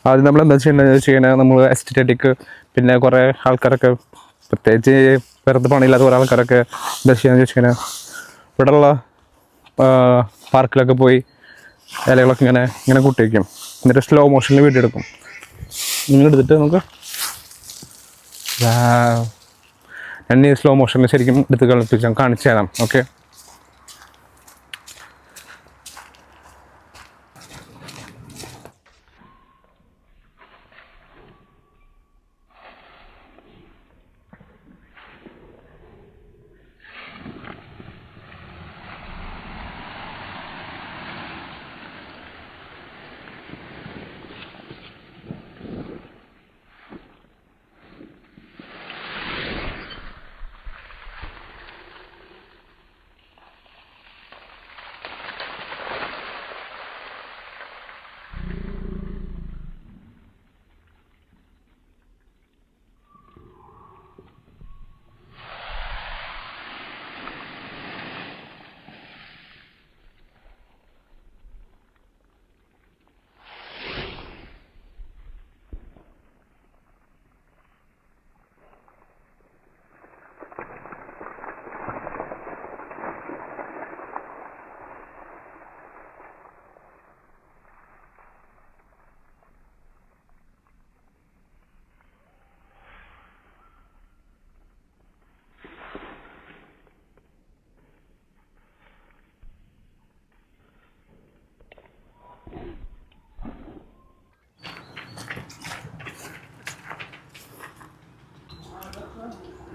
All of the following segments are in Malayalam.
ആദ്യം നമ്മൾ എന്താ ചെയ്യണത് നമ്മൾ എസ്റ്റേറ്റിക് പിന്നെ കുറേ ആൾക്കാരൊക്കെ പ്രത്യേകിച്ച് വെറുതെ പണിയില്ലാത്ത കുറേ ആൾക്കാരൊക്കെ എന്താ ചെയ്യാന്ന് വെച്ച് കഴിഞ്ഞാൽ ഇവിടെയുള്ള പാർക്കിലൊക്കെ പോയി ഇലകളൊക്കെ ഇങ്ങനെ കൂട്ടി വയ്ക്കും. എന്നിട്ട് സ്ലോ മോഷനിൽ വീഡിയോ എടുക്കും. ഇങ്ങനെ എടുത്തിട്ട് നമുക്ക് ഞാൻ ഈ സ്ലോ മോഷനിൽ ശരിക്കും എടുത്ത് കളിപ്പിച്ച് കാണിച്ചു തരാം. ഓക്കെ,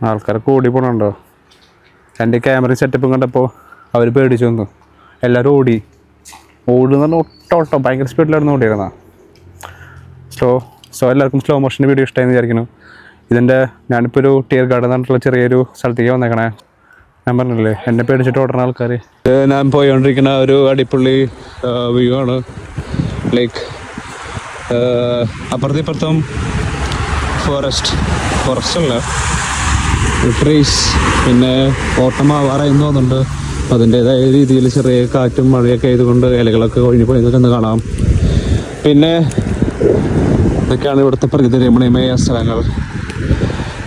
ആൾക്കാർ കൂടി പോകണുണ്ടോ? എൻ്റെ ക്യാമറ സെറ്റപ്പും കണ്ടപ്പോൾ അവർ പേടിച്ചു വന്നു. എല്ലാവരും ഓടുന്ന പറഞ്ഞാൽ ഒട്ടോട്ടോ ഭയങ്കര സ്പീഡിലായിരുന്നു ഓടിയിരുന്നത്. സോ എല്ലാവർക്കും സ്ലോ മോഷൻ്റെ വീഡിയോ ഇഷ്ടമായെന്ന് വിചാരിക്കുന്നു. ഞാനിപ്പോൾ ഒരു ടിയർ ഗാർഡൻ എന്ന് പറഞ്ഞിട്ടുള്ള ചെറിയൊരു സ്ഥലത്തേക്ക് വന്നേക്കണേ. ഞാൻ പറഞ്ഞില്ലേ എന്നെ പേടിച്ചിട്ട് ഓടുന്ന ആൾക്കാർ. ഞാൻ പോയിക്കൊണ്ടിരിക്കുന്ന ഒരു അടിപൊളി വ്യൂ ആണ്. ലൈക്ക് അപ്പുറത്തും ഫോറസ്റ്റ് അല്ല ട്രീസ്. പിന്നെ ഓട്ടമാവാറായെന്ന് തോന്നുന്നുണ്ട്. അതിൻ്റേതായ രീതിയിൽ ചെറിയ കാറ്റും മഴയൊക്കെ ആയതുകൊണ്ട് ഇലകളൊക്കെ ഒഴിഞ്ഞു പോയതൊക്കെ ഒന്ന് കാണാം. പിന്നെ ഇതൊക്കെയാണ് ഇവിടുത്തെ പ്രകൃതി രമണീയമായ സ്ഥലങ്ങൾ.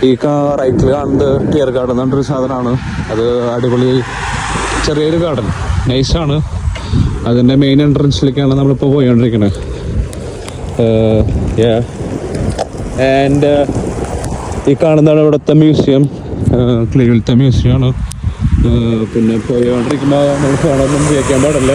ഈ റൈറ്റിൽ കാണുന്നത് ടിയർ ഗാർഡൻ എന്ന് പറഞ്ഞൊരു സാധനമാണ്. അത് അടിപൊളി ചെറിയൊരു ഗാർഡൻ, നൈസാണ്. അതിൻ്റെ മെയിൻ എൻട്രൻസിലേക്കാണ് നമ്മളിപ്പോൾ പോയിക്കൊണ്ടിരിക്കുന്നത്. ആൻഡ് ഈ കാണുന്നതാണ് ഇവിടുത്തെ മ്യൂസിയം, ക്ലീവിലത്തെ മ്യൂസിയമാണ്. പിന്നെ പോയിക്കൊണ്ടിരിക്കുമ്പോൾ നമ്മൾ ഫോണൊന്നും ഉപയോഗിക്കാൻ പാടില്ല.